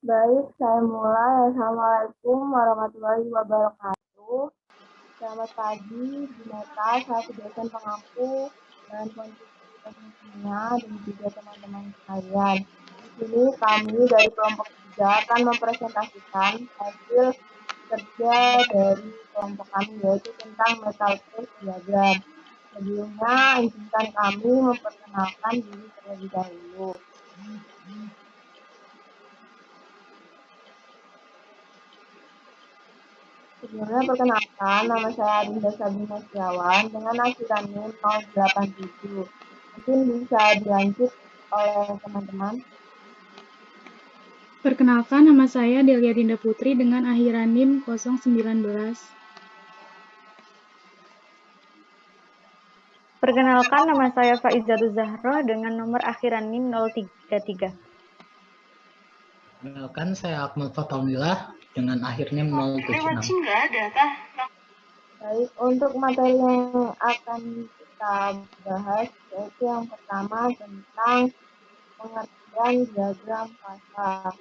Baik, saya mulai. Assalamualaikum warahmatullahi wabarakatuh. Selamat pagi, Bu Neta, satu dosen pengampu dan kontribusi teknik kimia dan juga teman-teman sekalian. Di sini kami dari kelompok 3 akan mempresentasikan hasil kerja dari kelompok kami, yaitu tentang metal trace diagram. Sebelumnya, izinkan kami memperkenalkan diri terlebih dahulu. Sebelumnya perkenalkan, nama saya Adinda Sabina Setiawan dengan akhiran NIM 087. Mungkin bisa dilanjut oleh teman-teman. Perkenalkan, nama saya Delia Dinda Putri dengan akhiran NIM 019. Perkenalkan, nama saya Faizatul Zahra dengan nomor akhiran NIM 033. Perkenalkan, saya Akmal Fathaulilah dengan akhir NIM 076. Baik, untuk materi yang akan kita bahas, yaitu yang pertama tentang pengertian diagram fasa.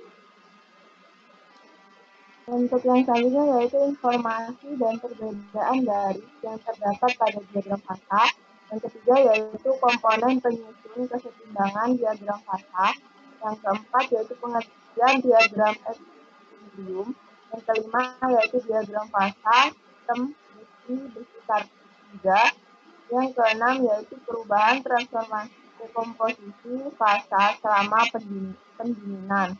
Untuk yang selanjutnya yaitu informasi dan perbedaan garis yang terdapat pada diagram fasa. Yang ketiga yaitu komponen penyusun kesetimbangan diagram fasa. Yang keempat yaitu pengertian diagram equilibrium. Yang kelima yaitu diagram fasa sistem bersekitar 3. Yang keenam yaitu perubahan transformasi dekomposisi fasa selama pendinginan.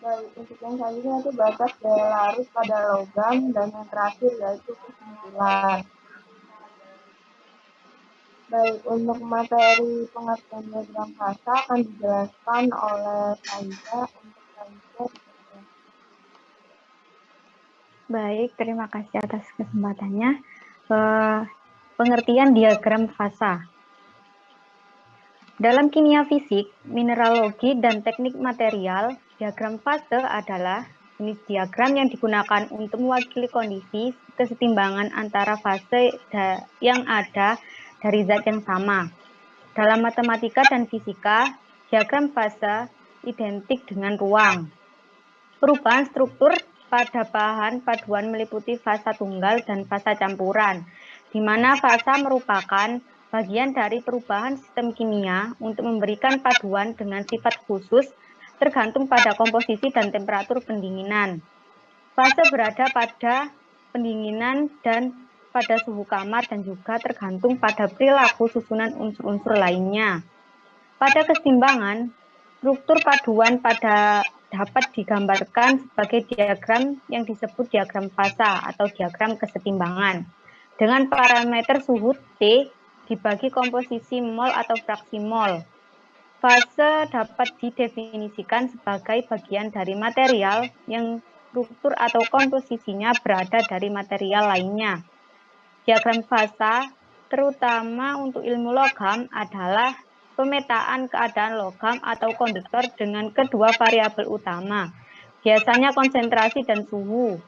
Baik, untuk yang selanjutnya itu batas daya larut pada logam dan yang terakhir yaitu kesimpulan. Baik, untuk materi pengertian diagram fasa akan dijelaskan oleh Faiza. Untuk Faiza, Baik, terima kasih atas kesempatannya. Pengertian diagram fasa. Dalam kimia fisik, mineralogi, dan teknik material, diagram fase adalah jenis diagram yang digunakan untuk mewakili kondisi kesetimbangan antara fase yang ada dari zat yang sama. Dalam matematika dan fisika, diagram fase identik dengan ruang. Perubahan struktur pada bahan paduan meliputi fasa tunggal dan fasa campuran, di mana fasa merupakan bagian dari perubahan sistem kimia untuk memberikan paduan dengan sifat khusus tergantung pada komposisi dan temperatur pendinginan. Fase berada pada pendinginan dan pada suhu kamar dan juga tergantung pada perilaku susunan unsur-unsur lainnya. Pada kesetimbangan, struktur paduan dapat digambarkan sebagai diagram yang disebut diagram fasa atau diagram kesetimbangan. Dengan parameter suhu T dibagi komposisi mol atau fraksi mol. Fase dapat didefinisikan sebagai bagian dari material yang struktur atau komposisinya berada dari material lainnya. Diagram fasa, terutama untuk ilmu logam, adalah pemetaan keadaan logam atau konduktor dengan kedua variabel utama, biasanya konsentrasi dan suhu,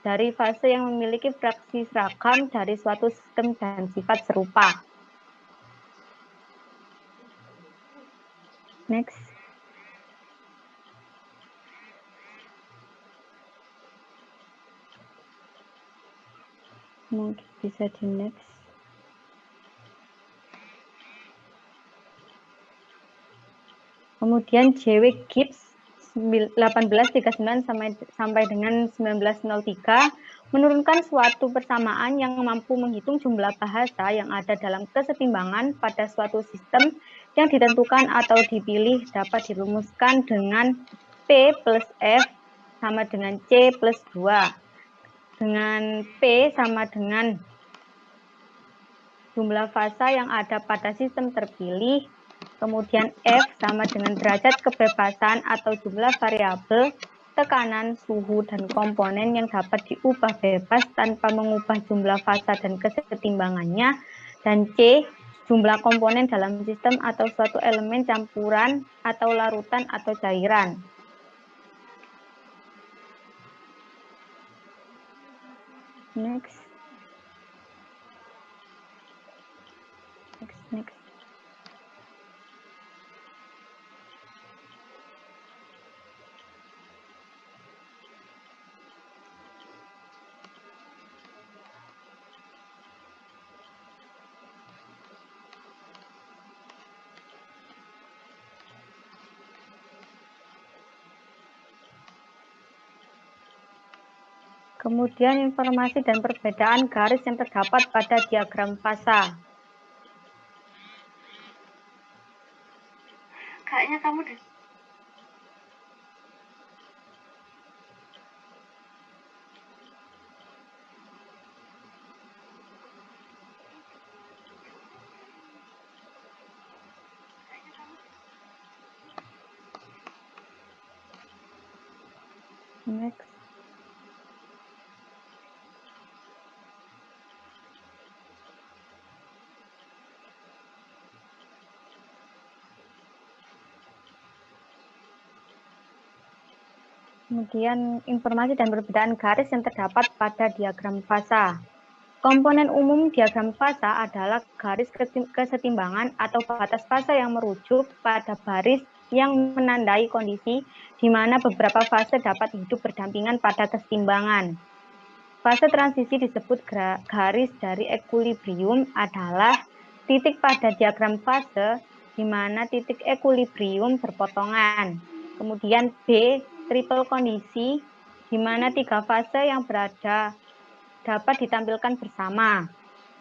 dari fase yang memiliki fraksi seragam dari suatu sistem dan sifat serupa. Next. Mungkin bisa di next. Kemudian J.W. Gibbs 1839 sampai dengan 1903 menurunkan suatu persamaan yang mampu menghitung jumlah bahasa yang ada dalam kesetimbangan pada suatu sistem yang ditentukan atau dipilih dapat dirumuskan dengan P plus F sama dengan C plus 2. Dengan P sama dengan jumlah fasa yang ada pada sistem terpilih, kemudian F sama dengan derajat kebebasan atau jumlah variabel, tekanan, suhu, dan komponen yang dapat diubah bebas tanpa mengubah jumlah fasa dan kesetimbangannya, dan C, jumlah komponen dalam sistem atau suatu elemen campuran atau larutan atau cairan. Next. Kemudian informasi dan perbedaan garis yang terdapat pada diagram fasa. Kayaknya kamu deh. Next. Kemudian informasi dan perbedaan garis yang terdapat pada diagram fasa. Komponen umum diagram fasa adalah garis kesetimbangan atau batas fasa yang merujuk pada baris yang menandai kondisi di mana beberapa fase dapat hidup berdampingan pada kesetimbangan. Fase transisi disebut garis dari ekuilibrium adalah titik pada diagram fase di mana titik ekuilibrium berpotongan. Kemudian B, triple kondisi di mana tiga fase yang berada dapat ditampilkan bersama.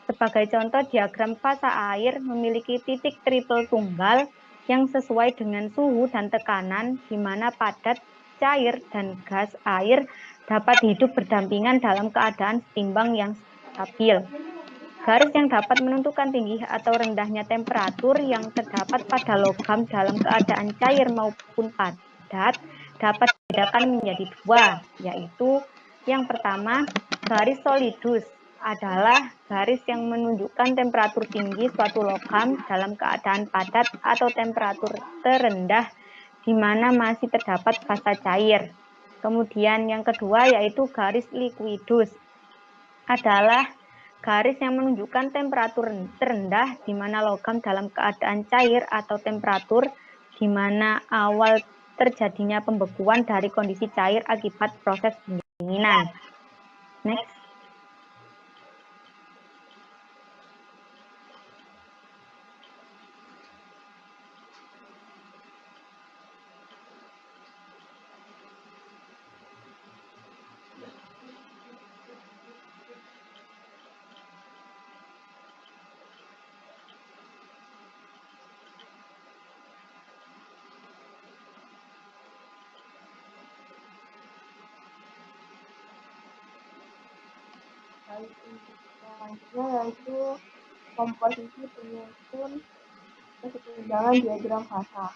Sebagai contoh, diagram fasa air memiliki titik triple tunggal yang sesuai dengan suhu dan tekanan di mana padat, cair, dan gas air dapat hidup berdampingan dalam keadaan setimbang yang stabil. Garis yang dapat menentukan tinggi atau rendahnya temperatur yang terdapat pada logam dalam keadaan cair maupun padat dapat dibedakan menjadi dua, yaitu yang pertama, garis solidus adalah garis yang menunjukkan temperatur tinggi suatu logam dalam keadaan padat atau temperatur terendah di mana masih terdapat fasa cair. Kemudian yang kedua yaitu garis liquidus adalah garis yang menunjukkan temperatur terendah di mana logam dalam keadaan cair atau temperatur di mana awal terjadinya pembekuan dari kondisi cair akibat proses pendinginan. Next. Selanjutnya yaitu komposisi penyusun kesetimbangan diagram fasa.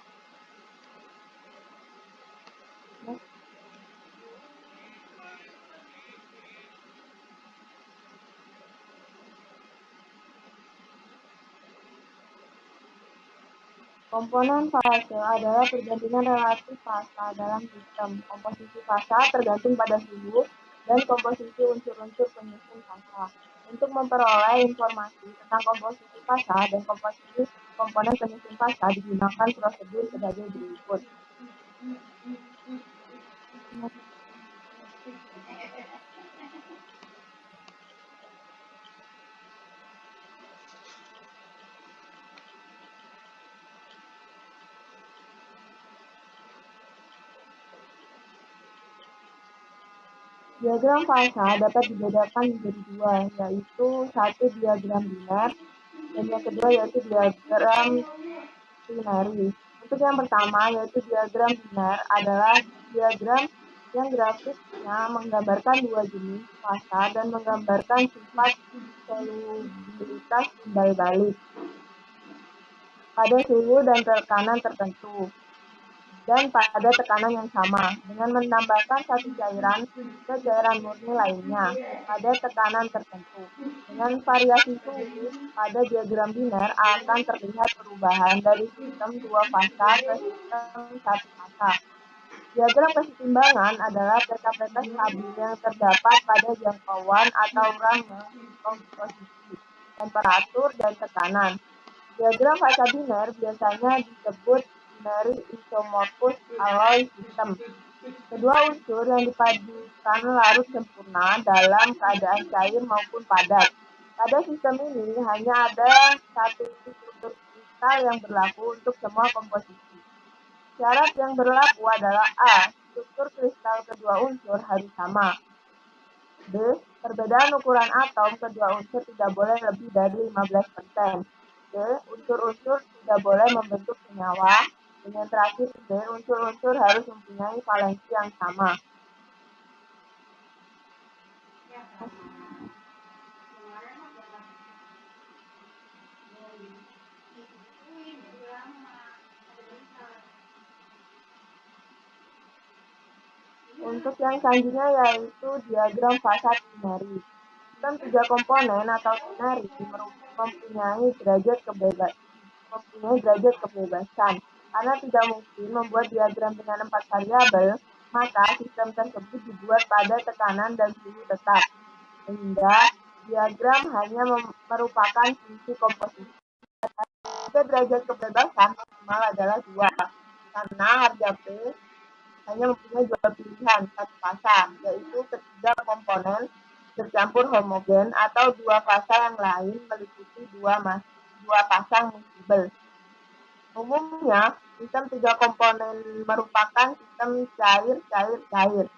Komponen fase adalah perbandingan relatif fasa dalam sistem. Komposisi fasa tergantung pada suhu dan komposisi unsur-unsur penyusun fasa. Untuk memperoleh informasi tentang komposisi fasa dan komposisi komponen penyusun fasa digunakan prosedur sebagai berikut. Diagram fasa dapat dibedakan menjadi dua, yaitu satu diagram biner dan yang kedua yaitu diagram trinaris. Untuk yang pertama yaitu diagram biner adalah diagram yang grafiknya menggambarkan dua jenis fasa dan menggambarkan sifat solubilitas timbal balik pada suhu dan tekanan tertentu dan pada tekanan yang sama, dengan menambahkan satu cairan ke cairan murni lainnya pada tekanan tertentu. Dengan variasi suhu pada diagram biner akan terlihat perubahan dari sistem dua fasa ke sistem satu fasa. Diagram kesetimbangan adalah peta-peta stabil yang terdapat pada jangkauan atau range komposisi, temperatur, dan tekanan. Diagram fasa biner biasanya disebut binary isomorphous alloy system. Kedua unsur yang dipadukan larut sempurna dalam keadaan cair maupun padat. Pada sistem ini hanya ada satu struktur kristal yang berlaku untuk semua komposisi. Syarat yang berlaku adalah A. Struktur kristal kedua unsur harus sama. B. Perbedaan ukuran atom kedua unsur tidak boleh lebih dari 15%. C. Unsur-unsur tidak boleh membentuk senyawa. Dengan terakhir D. Unsur-unsur harus mempunyai valensi yang sama. Untuk yang selanjutnya yaitu diagram fasa binari. Sistem 3 komponen atau binari mempunyai derajat kebebasan. Karena tidak mungkin membuat diagram dengan 4 variabel, maka sistem tersebut dibuat pada tekanan dan suhu tetap. Sehingga diagram hanya merupakan fungsi komposisi. Derajat kebebasan maksimal adalah 2, karena harga P hanya mempunyai 2 pilihan, satu fasa, yaitu ketiga komponen bercampur homogen atau 2 fasa yang lain meliputi 2 pasang misibel. Umumnya, sistem 3 komponen merupakan sistem cair-cair-cair.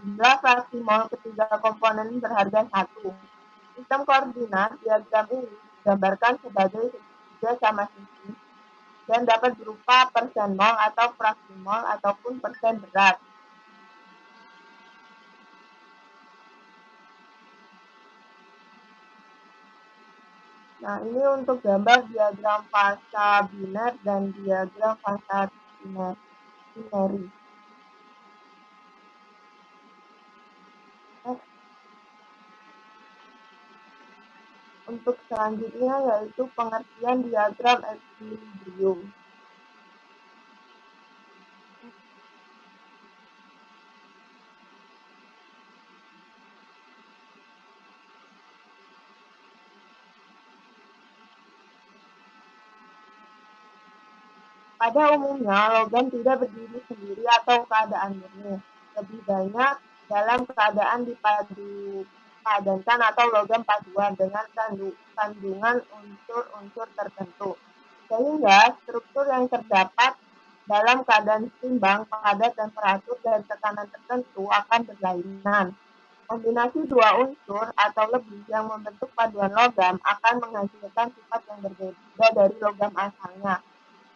Jumlah fraksi mol ketiga komponen berharga 1. Sistem koordinat diagram ini digambarkan sebagai segitiga sama sisi dan dapat berupa persen mol atau fraksi mol ataupun persen berat. Nah, ini untuk gambar diagram fasa biner dan diagram fasa binari. Untuk selanjutnya yaitu pengertian diagram equilibrium. Pada umumnya, logam tidak berdiri sendiri atau keadaan murni. Lebih banyak dalam keadaan dipadankan atau logam paduan dengan kandungan unsur-unsur tertentu. Sehingga struktur yang terdapat dalam keadaan seimbang pada temperatur dan tekanan tertentu akan berlainan. Kombinasi dua unsur atau lebih yang membentuk paduan logam akan menghasilkan sifat yang berbeda dari logam asalnya.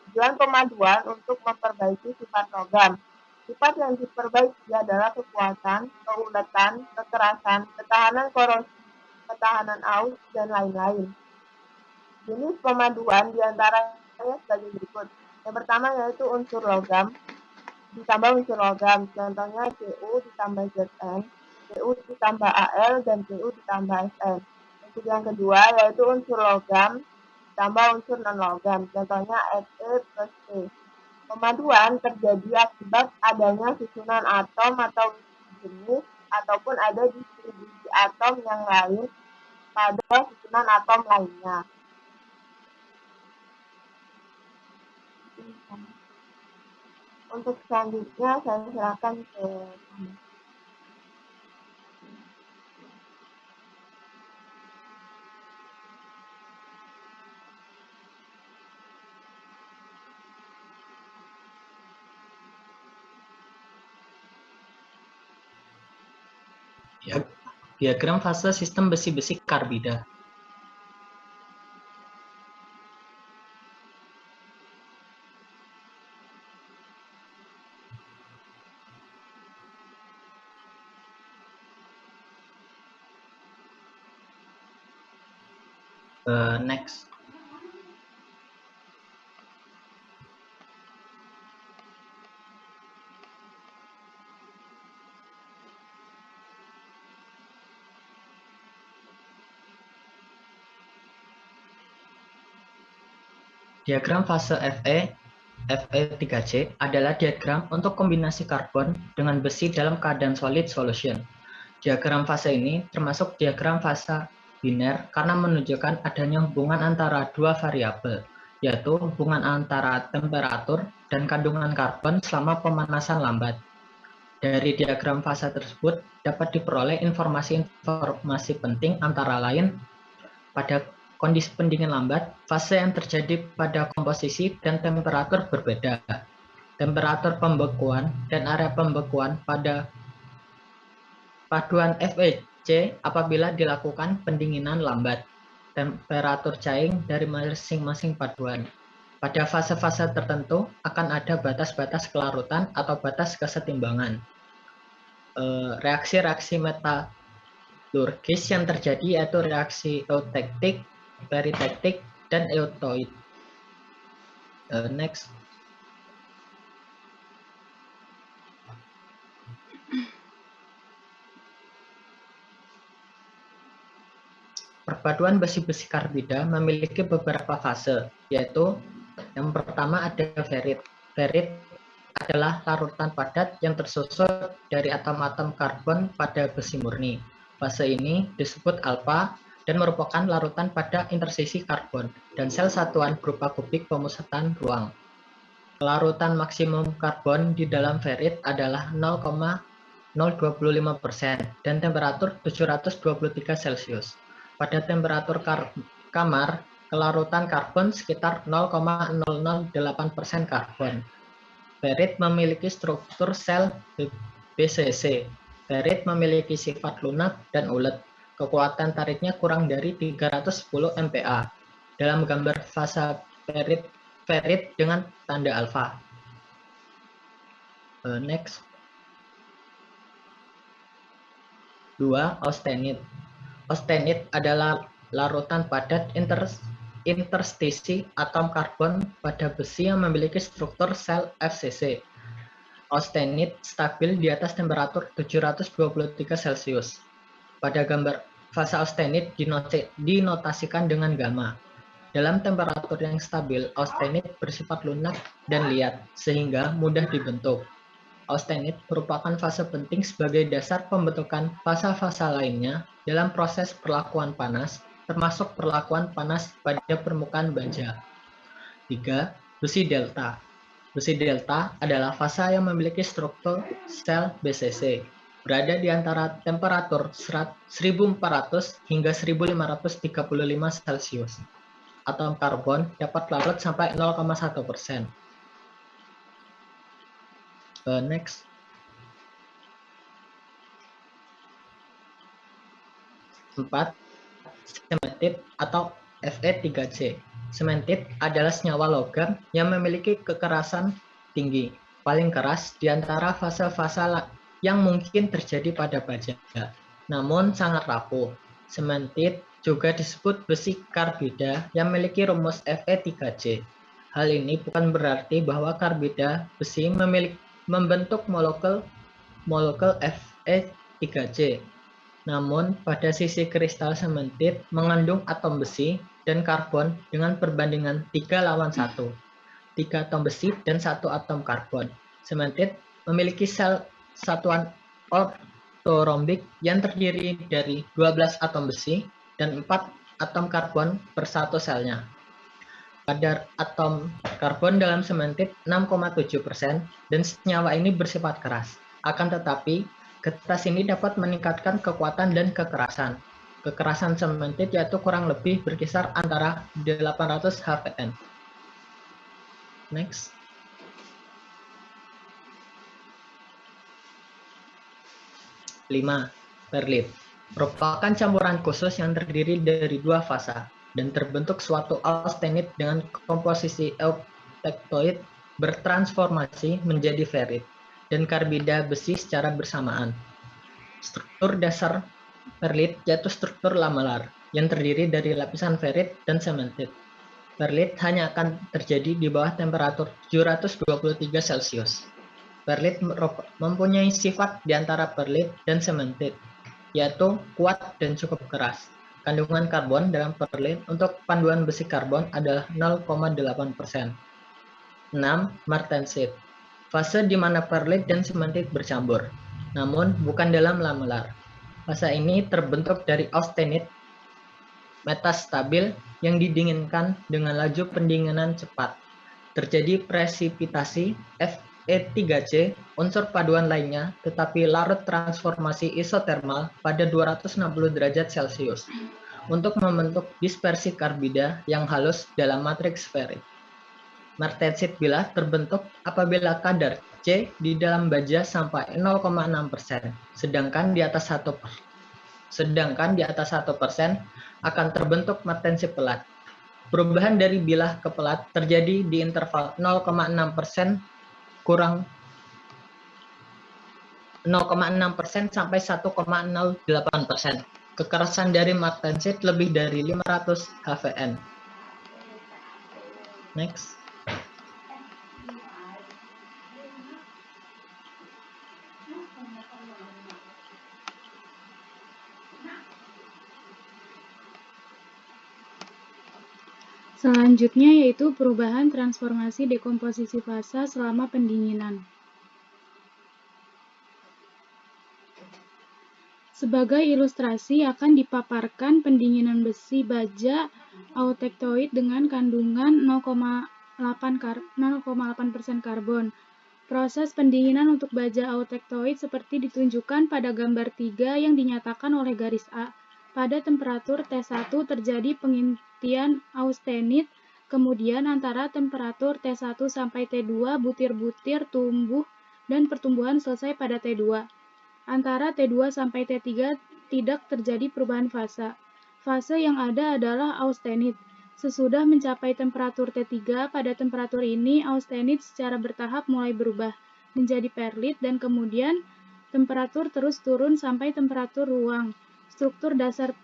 Tujuan pemaduan untuk memperbaiki sifat logam. Sifat yang diperbaiki adalah kekuatan, keuletan, kekerasan, ketahanan korosi, ketahanan aus, dan lain-lain. Jenis pemaduan diantaranya sebagai berikut. Yang pertama yaitu unsur logam ditambah unsur logam. Contohnya Cu ditambah Zn, Cu ditambah Al, dan Cu ditambah Sn. Untuk yang kedua yaitu unsur logam tambah unsur non-logam, contohnya Fe plus E. Pemaduan terjadi akibat adanya susunan atom atau jenis ataupun ada distribusi atom yang lain pada susunan atom lainnya. Untuk selanjutnya saya silakan ke Diagram fase sistem besi-besi karbida. Next. Diagram fase Fe3C adalah diagram untuk kombinasi karbon dengan besi dalam keadaan solid solution. Diagram fase ini termasuk diagram fase biner karena menunjukkan adanya hubungan antara dua variabel, yaitu hubungan antara temperatur dan kandungan karbon selama pemanasan lambat. Dari diagram fase tersebut dapat diperoleh informasi-informasi penting antara lain pada kondisi pendingin lambat, fase yang terjadi pada komposisi dan temperatur berbeda. Temperatur pembekuan dan area pembekuan pada paduan Fe C. Apabila dilakukan pendinginan lambat. Temperatur cair dari masing-masing paduan. Pada fase-fase tertentu akan ada batas-batas kelarutan atau batas kesetimbangan. Reaksi-reaksi metalurgis yang terjadi yaitu reaksi eutektik, peritektik, dan eutoid. Next. Perpaduan besi-besi karbida memiliki beberapa fase, yaitu yang pertama ada ferrit. Ferrit adalah larutan padat yang tersusun dari atom-atom karbon pada besi murni. Fase ini disebut alfa dan merupakan larutan pada intersisi karbon dan sel satuan berupa kubik pemusatan ruang. Larutan maksimum karbon di dalam ferrit adalah 0,025% dan temperatur 723 Celcius. Pada temperatur kamar, kelarutan karbon sekitar 0,008% karbon. Ferrit memiliki struktur sel BCC. Ferrit memiliki sifat lunak dan ulet. Kekuatan tariknya kurang dari 310 MPa. Dalam gambar fase ferrit dengan tanda alfa. Next. 2. Austenit. Austenit adalah larutan padat interstisi atom karbon pada besi yang memiliki struktur sel FCC. Austenit stabil di atas temperatur 723 Celcius. Pada gambar fase austenit dinotasikan dengan gamma. Dalam temperatur yang stabil, austenit bersifat lunak dan liat sehingga mudah dibentuk. Austenit merupakan fase penting sebagai dasar pembentukan fase-fase lainnya dalam proses perlakuan panas, termasuk perlakuan panas pada permukaan baja. 3. Besi delta. Besi delta adalah fase yang memiliki struktur sel BCC, berada di antara temperatur 1400 hingga 1535 Celcius. Atom karbon dapat larut sampai 0,1%. Next. Empat, sementit atau Fe3C. Sementit adalah senyawa logam yang memiliki kekerasan tinggi, paling keras di antara fase-fase yang mungkin terjadi pada baja, namun sangat rapuh. Sementit juga disebut besi karbida yang memiliki rumus Fe3C. Hal ini bukan berarti bahwa karbida besi membentuk molekul Fe3C. Namun, pada sisi kristal sementit mengandung atom besi dan karbon dengan perbandingan 3:1. 3 atom besi dan 1 atom karbon. Sementit memiliki sel satuan ortorhombik yang terdiri dari 12 atom besi dan 4 atom karbon per satu selnya. Kadar atom karbon dalam sementit 6,7% dan senyawa ini bersifat keras. Akan tetapi, kertas ini dapat meningkatkan kekuatan dan kekerasan. Kekerasan sementit yaitu kurang lebih berkisar antara 800 HPN. Next. Lima, perlit. Merupakan campuran khusus yang terdiri dari dua fase dan terbentuk suatu austenit dengan komposisi eutektoid bertransformasi menjadi ferrit dan karbida besi secara bersamaan. Struktur dasar perlit yaitu struktur lamelar yang terdiri dari lapisan ferrit dan sementit. Perlit hanya akan terjadi di bawah temperatur 723 Celcius. Perlit mempunyai sifat di antara perlit dan sementit, yaitu kuat dan cukup keras. Kandungan karbon dalam perlit untuk panduan besi karbon adalah 0,8%. 6. Martensit. Fase di mana perlit dan sementit bercampur, namun bukan dalam lamelar. Fase ini terbentuk dari austenit metastabil yang didinginkan dengan laju pendinginan cepat. Terjadi presipitasi Fe3C, unsur paduan lainnya, tetapi larut transformasi isotermal pada 260 derajat Celcius untuk membentuk dispersi karbida yang halus dalam matriks ferrit. Martensit bilah terbentuk apabila kadar C di dalam baja sampai 0,6%, sedangkan di atas 1%. sedangkan di atas 1% akan terbentuk martensi pelat. Perubahan dari bilah ke pelat terjadi di interval 0,6% kurang 0,6% sampai 1,08%. Kekerasan dari martensit lebih dari 500 HVN. Next. Selanjutnya yaitu perubahan transformasi dekomposisi fasa selama pendinginan. Sebagai ilustrasi akan dipaparkan pendinginan besi baja autektoid dengan kandungan 0,8% karbon. Proses pendinginan untuk baja autektoid seperti ditunjukkan pada gambar 3 yang dinyatakan oleh garis A. Pada temperatur T1 terjadi pengintian austenit, kemudian antara temperatur T1 sampai T2 butir-butir tumbuh dan pertumbuhan selesai pada T2. Antara T2 sampai T3 tidak terjadi perubahan fase. Fase yang ada adalah austenit. Sesudah mencapai temperatur T3, pada temperatur ini austenit secara bertahap mulai berubah menjadi perlit dan kemudian temperatur terus turun sampai temperatur ruang. Struktur dasar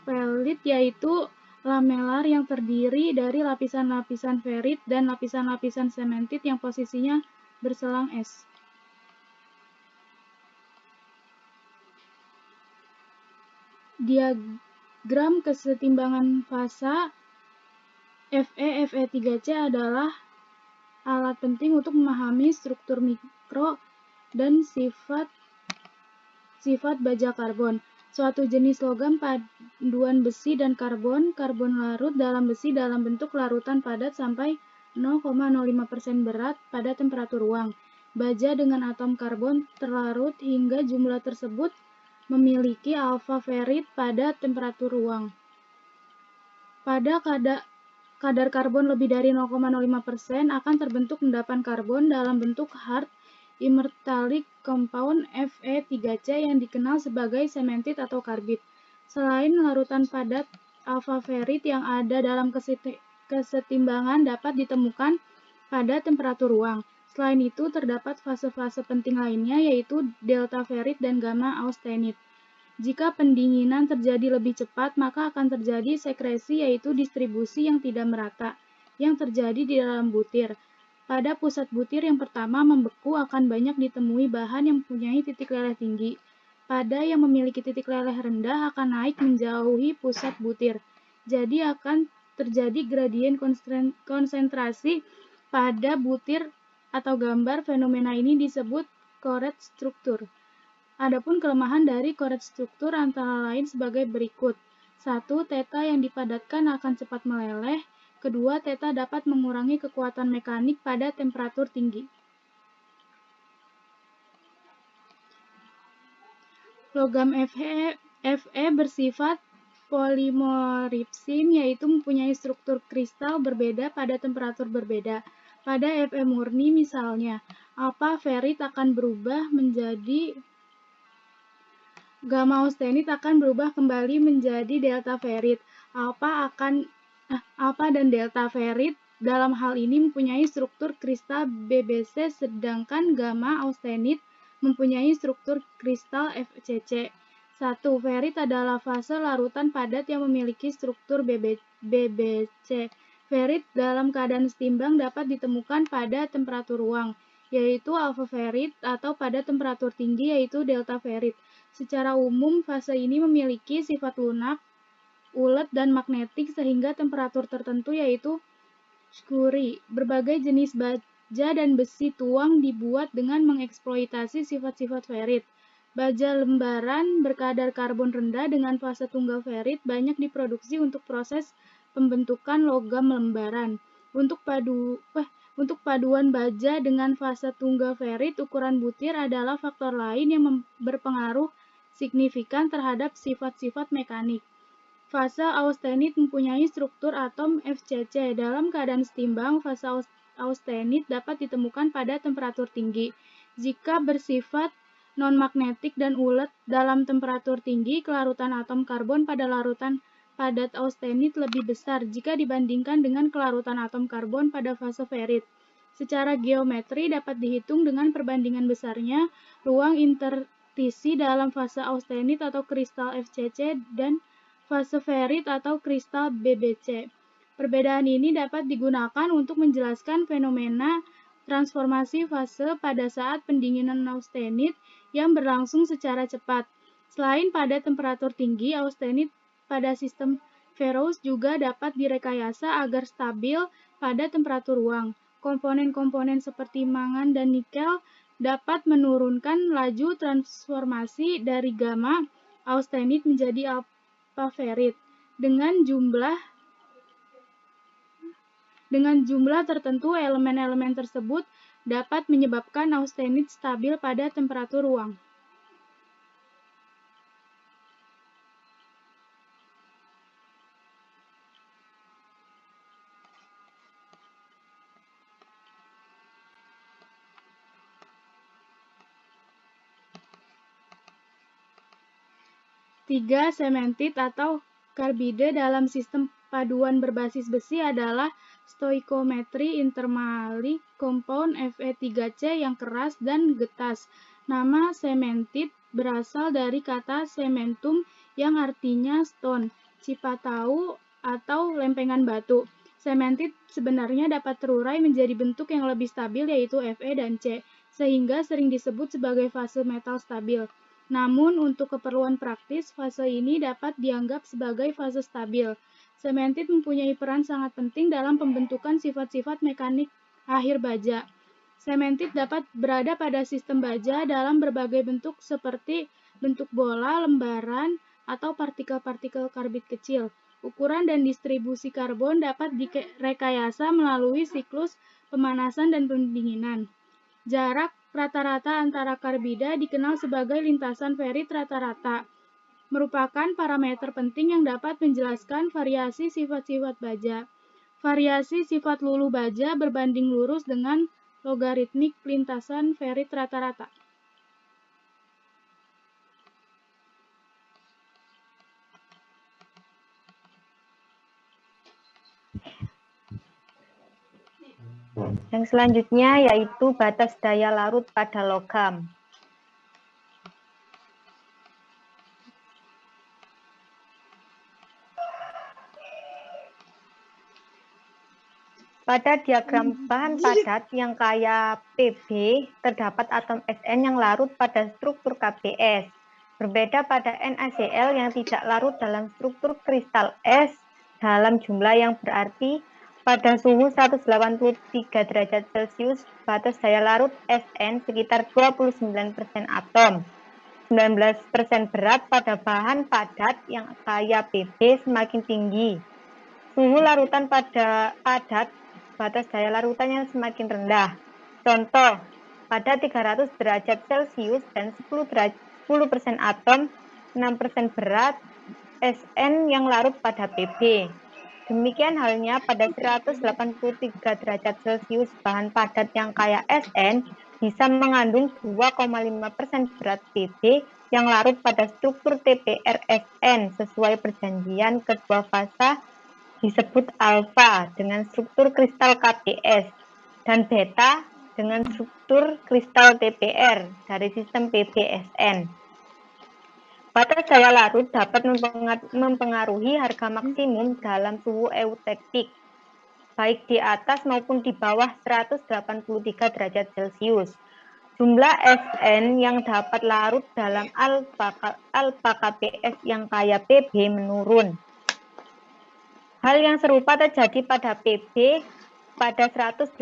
perlit yaitu lamelar yang terdiri dari lapisan-lapisan ferit dan lapisan-lapisan sementit yang posisinya berselang es. Diagram kesetimbangan fasa Fe-Fe3C adalah alat penting untuk memahami struktur mikro dan sifat baja karbon. Suatu jenis logam paduan besi dan karbon larut dalam besi dalam bentuk larutan padat sampai 0,05% berat pada temperatur ruang. Baja dengan atom karbon terlarut hingga jumlah tersebut memiliki alfa ferit pada temperatur ruang. Pada kadar karbon lebih dari 0,05% akan terbentuk endapan karbon dalam bentuk hard imetallic compound Fe3C yang dikenal sebagai sementit atau karbid. Selain larutan padat, alfa ferit yang ada dalam kesetimbangan dapat ditemukan pada temperatur ruang. Selain itu, terdapat fase-fase penting lainnya yaitu delta ferit dan gamma austenit. Jika pendinginan terjadi lebih cepat, maka akan terjadi sekresi yaitu distribusi yang tidak merata yang terjadi di dalam butir. Pada pusat butir yang pertama membeku akan banyak ditemui bahan yang mempunyai titik leleh tinggi. Pada yang memiliki titik leleh rendah akan naik menjauhi pusat butir. Jadi akan terjadi gradien konsentrasi pada butir atau gambar fenomena ini disebut Corrett struktur. Adapun kelemahan dari Corrett struktur antara lain sebagai berikut. 1. Theta yang dipadatkan akan cepat meleleh. Kedua, theta dapat mengurangi kekuatan mekanik pada temperatur tinggi. Logam Fe bersifat polimorphism yaitu mempunyai struktur kristal berbeda pada temperatur berbeda. Pada Fe murni misalnya, alpha ferit akan berubah menjadi gamma austenit akan berubah kembali menjadi delta ferit. Alpha dan delta ferit dalam hal ini mempunyai struktur kristal BBC sedangkan gamma austenit mempunyai struktur kristal FCC. 1. Ferit adalah fase larutan padat yang memiliki struktur BBC. Ferit dalam keadaan setimbang dapat ditemukan pada temperatur ruang, yaitu alpha ferit, atau pada temperatur tinggi yaitu delta ferit. Secara umum, fase ini memiliki sifat lunak, ulet, dan magnetik sehingga temperatur tertentu yaitu Curie. Berbagai jenis baja dan besi tuang dibuat dengan mengeksploitasi sifat-sifat ferit. Baja lembaran berkadar karbon rendah dengan fase tunggal ferit banyak diproduksi untuk proses pembentukan logam lembaran. Untuk paduan baja dengan fase tunggal ferit, ukuran butir adalah faktor lain yang berpengaruh signifikan terhadap sifat-sifat mekanik. Fase austenit mempunyai struktur atom FCC. Dalam keadaan setimbang, fase austenit dapat ditemukan pada temperatur tinggi. Jika bersifat non-magnetik dan ulet dalam temperatur tinggi, kelarutan atom karbon pada larutan padat austenit lebih besar jika dibandingkan dengan kelarutan atom karbon pada fase ferit. Secara geometri dapat dihitung dengan perbandingan besarnya ruang interstisi dalam fase austenit atau kristal FCC dan fase ferit atau kristal BBC. Perbedaan ini dapat digunakan untuk menjelaskan fenomena transformasi fase pada saat pendinginan austenit yang berlangsung secara cepat. Selain pada temperatur tinggi, austenit pada sistem Ferrous juga dapat direkayasa agar stabil pada temperatur ruang. Komponen-komponen seperti mangan dan nikel dapat menurunkan laju transformasi dari gamma austenit menjadi alpha ferit dengan jumlah tertentu. Elemen-elemen tersebut dapat menyebabkan austenit stabil pada temperatur ruang. Tiga sementit atau karbide dalam sistem paduan berbasis besi adalah stoichiometry intermali compound Fe3C yang keras dan getas. Nama sementit berasal dari kata cementum yang artinya stone, cipatau atau lempengan batu. Sementit sebenarnya dapat terurai menjadi bentuk yang lebih stabil yaitu Fe dan C, sehingga sering disebut sebagai fase metal stabil. Namun, untuk keperluan praktis, fase ini dapat dianggap sebagai fase stabil. Sementit mempunyai peran sangat penting dalam pembentukan sifat-sifat mekanik akhir baja. Sementit dapat berada pada sistem baja dalam berbagai bentuk seperti bentuk bola, lembaran, atau partikel-partikel karbid kecil. Ukuran dan distribusi karbon dapat direkayasa melalui siklus pemanasan dan pendinginan. Jarak rata-rata antara karbida dikenal sebagai lintasan ferit rata-rata, merupakan parameter penting yang dapat menjelaskan variasi sifat-sifat baja. Variasi sifat lulu baja berbanding lurus dengan logaritmik lintasan ferit rata-rata. Yang selanjutnya yaitu batas daya larut pada logam. Pada diagram bahan padat yang kaya Pb, terdapat atom Sn yang larut pada struktur KBS. Berbeda pada NaCl yang tidak larut dalam struktur kristal es dalam jumlah yang berarti. Pada suhu 183 derajat Celcius, batas daya larut Sn sekitar 29% atom. 19% berat pada bahan padat yang kaya Pb semakin tinggi. Suhu larutan pada padat, batas daya larutannya semakin rendah. Contoh, pada 300 derajat Celcius dan 10% atom, 6% berat Sn yang larut pada Pb. Demikian halnya pada 183 derajat Celcius, bahan padat yang kaya Sn bisa mengandung 2,5% berat Pb yang larut pada struktur TPR-Sn sesuai perjanjian kedua fasa disebut alfa dengan struktur kristal KBS dan beta dengan struktur kristal TPR dari sistem PBSN. Batas daya larut dapat mempengaruhi harga maksimum dalam suhu eutektik, baik di atas maupun di bawah 183 derajat Celcius. Jumlah Sn yang dapat larut dalam alfa KBS yang kaya Pb menurun. Hal yang serupa terjadi pada Pb pada 183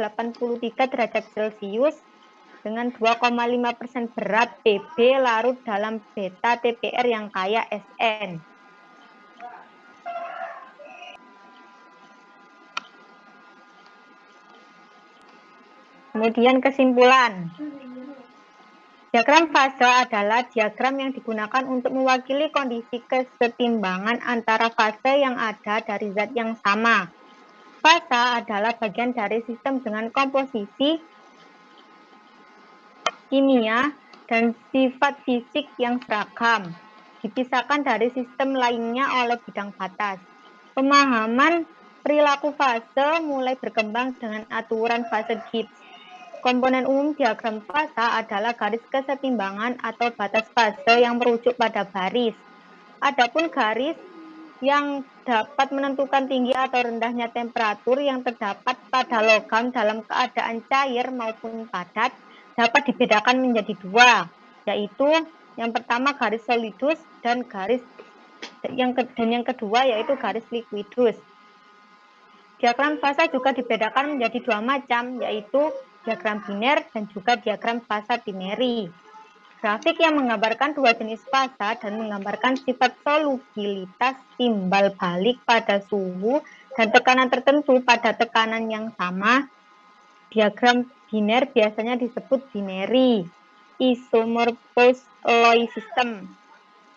derajat Celcius dengan 2,5% berat Pb larut dalam beta TPR yang kaya Sn. Kemudian kesimpulan. Diagram fase adalah diagram yang digunakan untuk mewakili kondisi kesetimbangan antara fase yang ada dari zat yang sama. Fase adalah bagian dari sistem dengan komposisi kimia dan sifat fisik yang seragam, dipisahkan dari sistem lainnya oleh bidang batas. Pemahaman perilaku fase mulai berkembang dengan aturan fase Gibbs. Komponen umum diagram fase adalah garis kesetimbangan atau batas fase yang merujuk pada baris. Adapun garis yang dapat menentukan tinggi atau rendahnya temperatur yang terdapat pada logam dalam keadaan cair maupun padat dapat dibedakan menjadi dua, yaitu yang pertama garis solidus dan yang kedua yaitu garis liquidus. Diagram fasa juga dibedakan menjadi dua macam, yaitu diagram biner dan juga diagram fasa binary. Grafik yang menggambarkan dua jenis fasa dan menggambarkan sifat solubilitas timbal balik pada suhu dan tekanan tertentu pada tekanan yang sama. Diagram biner biasanya disebut binary isomorphous Alloy system.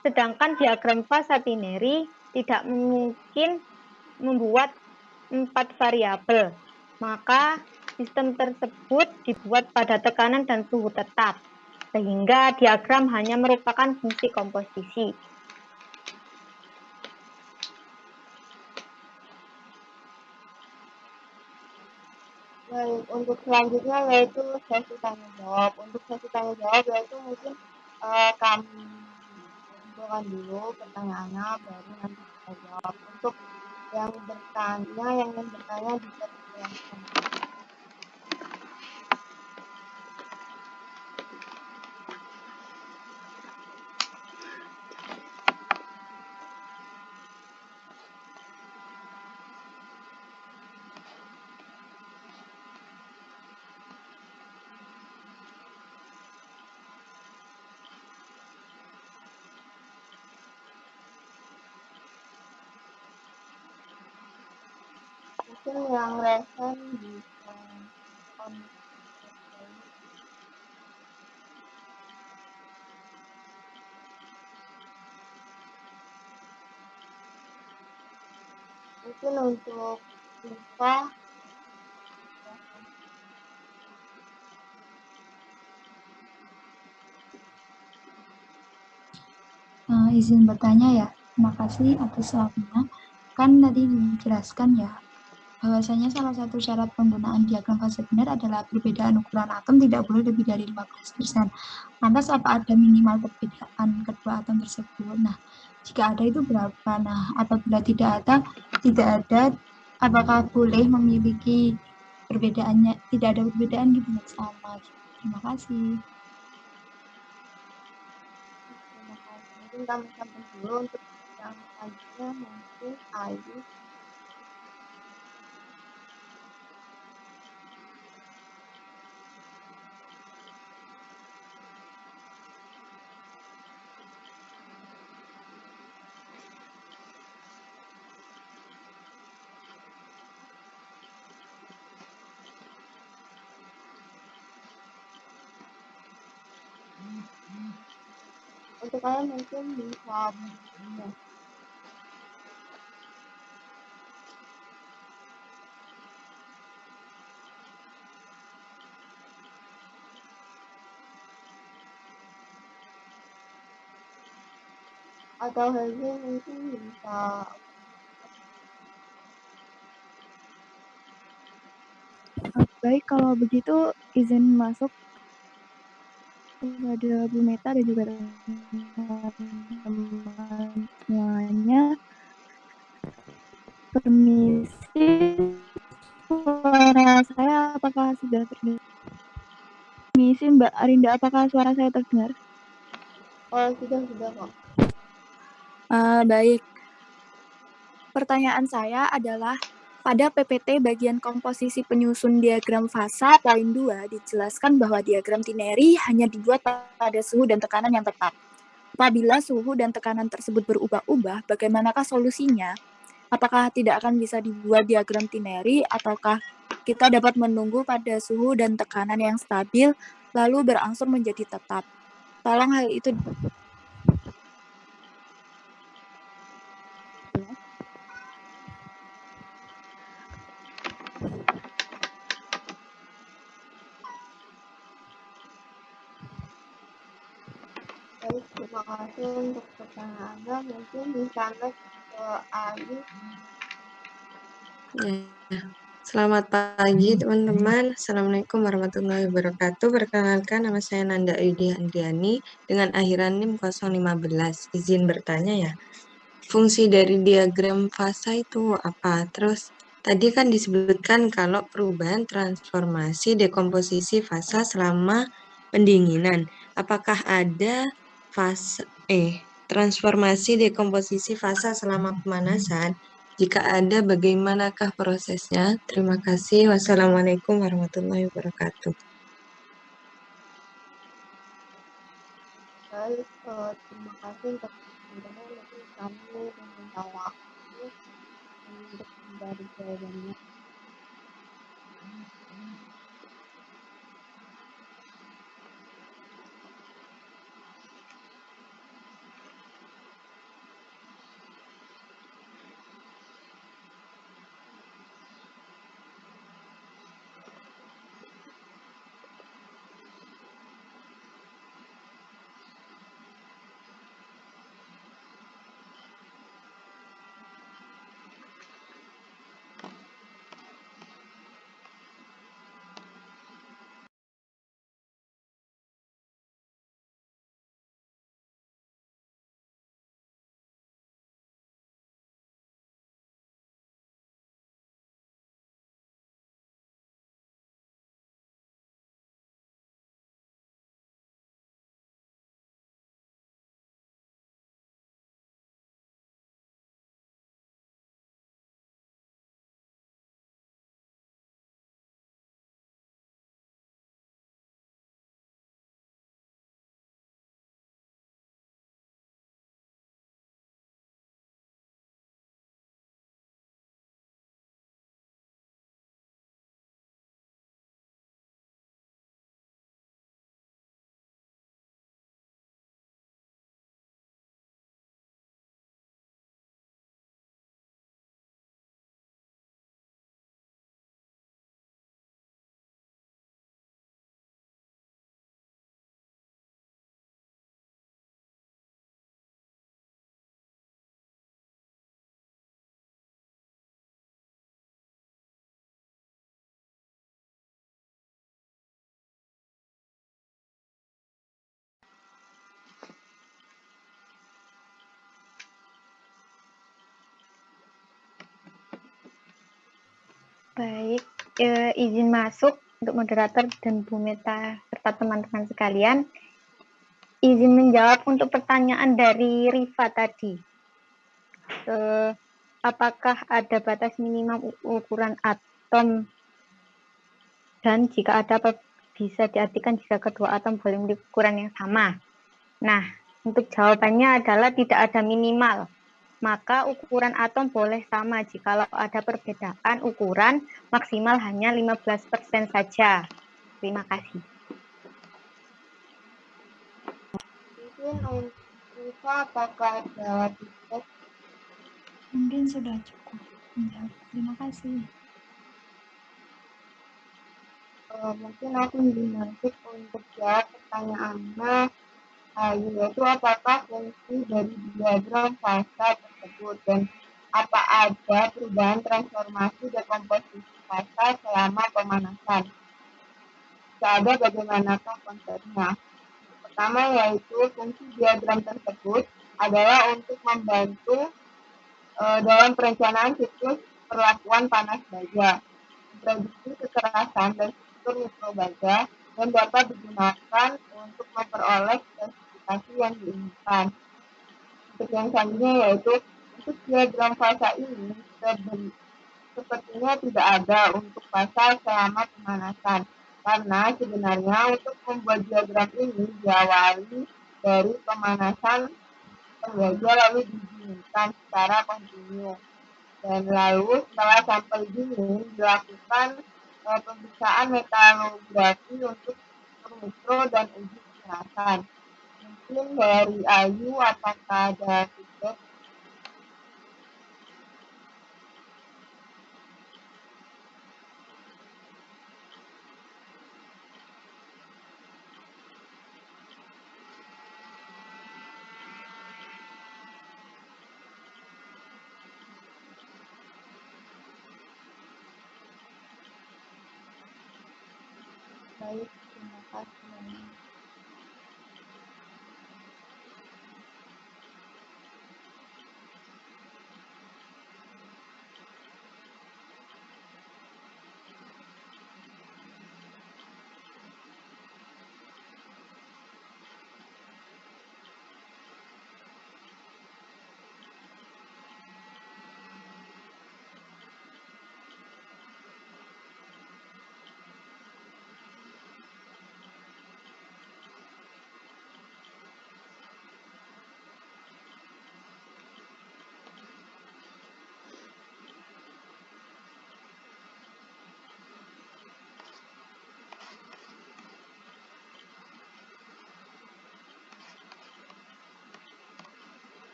Sedangkan diagram fasa binary tidak mungkin membuat 4 variabel, maka sistem tersebut dibuat pada tekanan dan suhu tetap, sehingga diagram hanya merupakan fungsi komposisi. Baik, untuk selanjutnya yaitu sesi tanya jawab. Untuk sesi tanya jawab yaitu mungkin kami kumpulkan dulu pertanyaannya, baru nanti kita jawab. Untuk yang ingin bertanya bisa dijelaskan. Mungkin yang resen bisa mungkin untuk Siva izin bertanya ya. Terima kasih atas waktunya. Kan tadi dijelaskan ya bahwasanya salah satu syarat penggunaan diagram fase biner adalah perbedaan ukuran atom tidak boleh lebih dari 15%. Lantas apa ada minimal perbedaan kedua atom tersebut? Nah, jika ada itu berapa? Nah, apabila tidak ada, apakah boleh memiliki perbedaannya? Tidak ada perbedaan gitu sama. Terima kasih. Mungkin kami sampai dulu. Untuk yang selanjutnya mungkin Ayu. Untuk kalian mungkin bisa ya. Atau Helmi mungkin bisa baik, kalau begitu izin masuk kepada Bu Meta dan juga teman-teman semuanya. Permisi, suara saya apakah sudah terdengar? Permisi Mbak Arinda, apakah suara saya terdengar? Oh, sudah kok. Baik. Pertanyaan saya adalah, pada PPT bagian komposisi penyusun diagram fasa poin 2 dijelaskan bahwa diagram Tineri hanya dibuat pada suhu dan tekanan yang tetap. Apabila suhu dan tekanan tersebut berubah-ubah, bagaimanakah solusinya? Apakah tidak akan bisa dibuat diagram Tineri ataukah kita dapat menunggu pada suhu dan tekanan yang stabil lalu berangsur menjadi tetap? Tolong hal itu. Baik, terima kasih untuk pertanyaannya. Mungkin bisa next ke Ali. Ya. Selamat pagi teman-teman. Assalamualaikum warahmatullahi wabarakatuh. Perkenalkan nama saya Nanda Yudi Andriani dengan akhiran NIM 015. Izin bertanya ya. Fungsi dari diagram fasa itu apa? Terus tadi kan disebutkan kalau perubahan transformasi dekomposisi fasa selama pendinginan. Apakah ada transformasi dekomposisi fasa selama pemanasan? Jika ada, bagaimanakah prosesnya? Terima kasih. Wassalamualaikum warahmatullahi wabarakatuh. Baik, terima kasih untuk pertanyaannya. Nanti kami meminta waktu untuk mencari jawabannya. Baik, izin masuk untuk moderator dan Bu Meta serta teman-teman sekalian. Izin menjawab untuk pertanyaan dari Rifa tadi. Apakah ada batas minimum ukuran atom? Dan jika ada, bisa diartikan jika kedua atom boleh memiliki ukuran yang sama? Nah, untuk jawabannya adalah tidak ada minimal. Maka ukuran atom boleh sama jikalau ada perbedaan ukuran maksimal hanya 15% saja. Terima kasih. Mungkin untuk Rifa, apakah ada feedback? Mungkin sudah cukup menjawab. Terima kasih. Mungkin aku ingin masuk untuk jawab pertanyaannya, yaitu apakah fungsi dari diagram fasa tersebut dan apa ada perubahan transformasi dekomposisi fasa selama pemanasan. Jika ada, bagaimanakah konsepnya? Pertama, yaitu fungsi diagram tersebut adalah untuk membantu dalam perencanaan siklus perlakuan panas baja, prediksi kekerasan dan struktur mikrobaja, dan dapat digunakan untuk memperoleh spesifikasi yang diinginkan. Untuk yang selanjutnya yaitu untuk diagram fasa ini sepertinya tidak ada untuk fasa selama pemanasan, karena sebenarnya untuk membuat diagram ini diawali dari pemanasan baja lalu didinginkan secara kontinu. Dan lalu setelah sampai dingin dilakukan pemeriksaan metalografi untuk struktur mikro dan uji kekerasan. Mungkin dari Ayu, apakah ada feedback? Baik, terima kasih.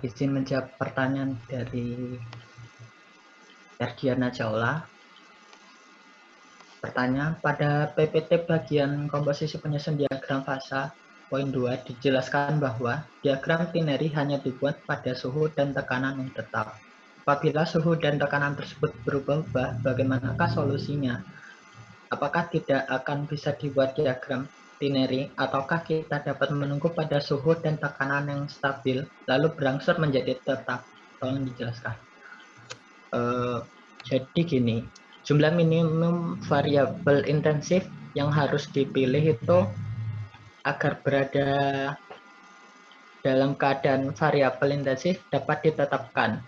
Izin menjawab pertanyaan dari Erdiana Jaula. Pertanyaan, pada PPT bagian komposisi penyusun diagram fasa poin 2 dijelaskan bahwa diagram Tineri hanya dibuat pada suhu dan tekanan yang tetap. Apabila suhu dan tekanan tersebut berubah-ubah, bagaimanakah solusinya? Apakah tidak akan bisa dibuat diagram Tineri, ataukah kita dapat menunggu pada suhu dan tekanan yang stabil, lalu berangsur menjadi tetap? Tolong dijelaskan. Jadi gini, jumlah minimum variabel intensif yang harus dipilih itu agar berada dalam keadaan variabel intensif dapat ditetapkan.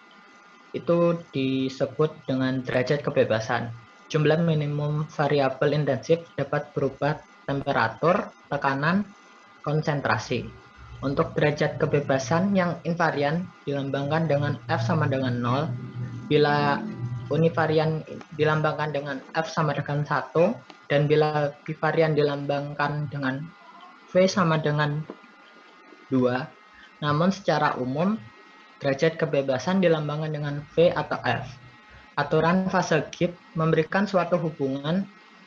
Itu disebut dengan derajat kebebasan. Jumlah minimum variabel intensif dapat berubah temperatur, tekanan, konsentrasi. Untuk derajat kebebasan yang invarian dilambangkan dengan F sama dengan 0, bila univarian dilambangkan dengan F sama dengan 1, dan bila bivarian dilambangkan dengan V sama dengan 2. Namun secara umum, derajat kebebasan dilambangkan dengan V atau F. Aturan fase Gibbs memberikan suatu hubungan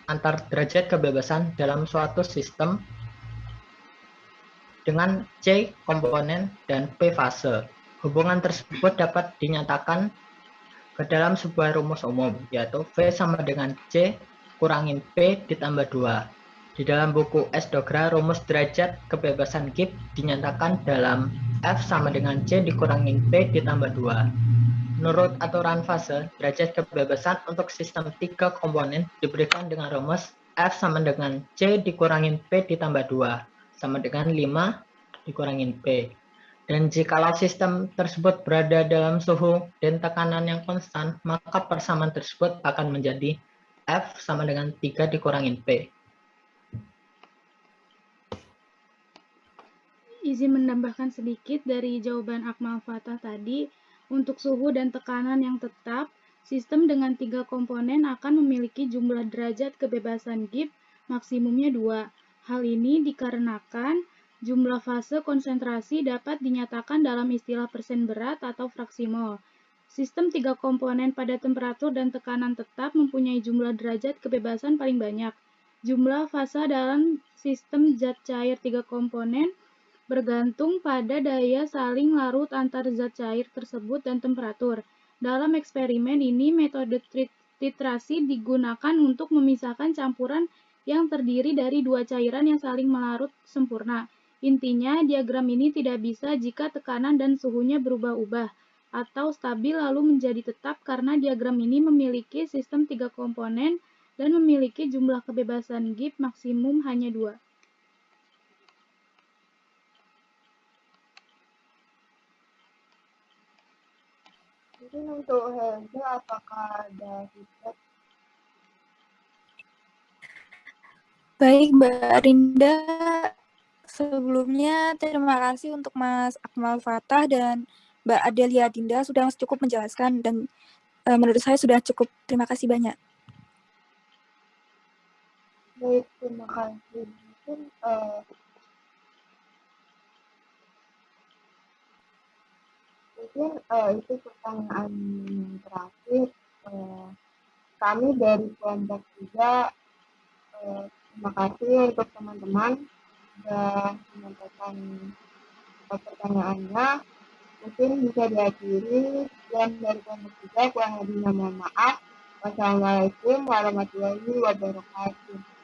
antar derajat kebebasan dalam suatu sistem dengan C komponen dan P fase. Hubungan tersebut dapat dinyatakan ke dalam sebuah rumus umum, yaitu V sama dengan C kurangin P ditambah 2. Di dalam buku S. Dogra, rumus derajat kebebasan Gibbs dinyatakan dalam F sama dengan C dikurangin P ditambah 2. Menurut aturan fase, derajat kebebasan untuk sistem 3 komponen diberikan dengan rumus F sama dengan C dikurangin P ditambah 2, sama dengan 5 dikurangin P. Dan jikalau sistem tersebut berada dalam suhu dan tekanan yang konstan, maka persamaan tersebut akan menjadi F sama dengan 3 dikurangin P. Izin menambahkan sedikit dari jawaban Akmal Fatah tadi. Untuk suhu dan tekanan yang tetap, sistem dengan 3 komponen akan memiliki jumlah derajat kebebasan Gibbs maksimumnya 2. Hal ini dikarenakan jumlah fase konsentrasi dapat dinyatakan dalam istilah persen berat atau fraksi mol. Sistem 3 komponen pada temperatur dan tekanan tetap mempunyai jumlah derajat kebebasan paling banyak. Jumlah fase dalam sistem zat cair 3 komponen bergantung pada daya saling larut antar zat cair tersebut dan temperatur. Dalam eksperimen ini, metode titrasi digunakan untuk memisahkan campuran yang terdiri dari 2 cairan yang saling melarut sempurna. Intinya, diagram ini tidak bisa jika tekanan dan suhunya berubah-ubah atau stabil lalu menjadi tetap karena diagram ini memiliki sistem 3 komponen dan memiliki jumlah kebebasan Gibbs maksimum hanya 2. Mungkin untuk Helga, apakah ada feedback? Baik, Mbak Arinda. Sebelumnya, terima kasih untuk Mas Akmal Fatah dan Mbak Adelia Dinda sudah cukup menjelaskan dan menurut saya sudah cukup. Terima kasih banyak. Baik, terima kasih. Mungkin itu pertanyaan yang terakhir. kami dari kelompok 3 terima kasih untuk teman-teman sudah menyampaikan pertanyaannya. Mungkin bisa diakhiri. Sekian dari kelompok 3, kurang lebihnya mohon maaf. Wassalamualaikum warahmatullahi wabarakatuh.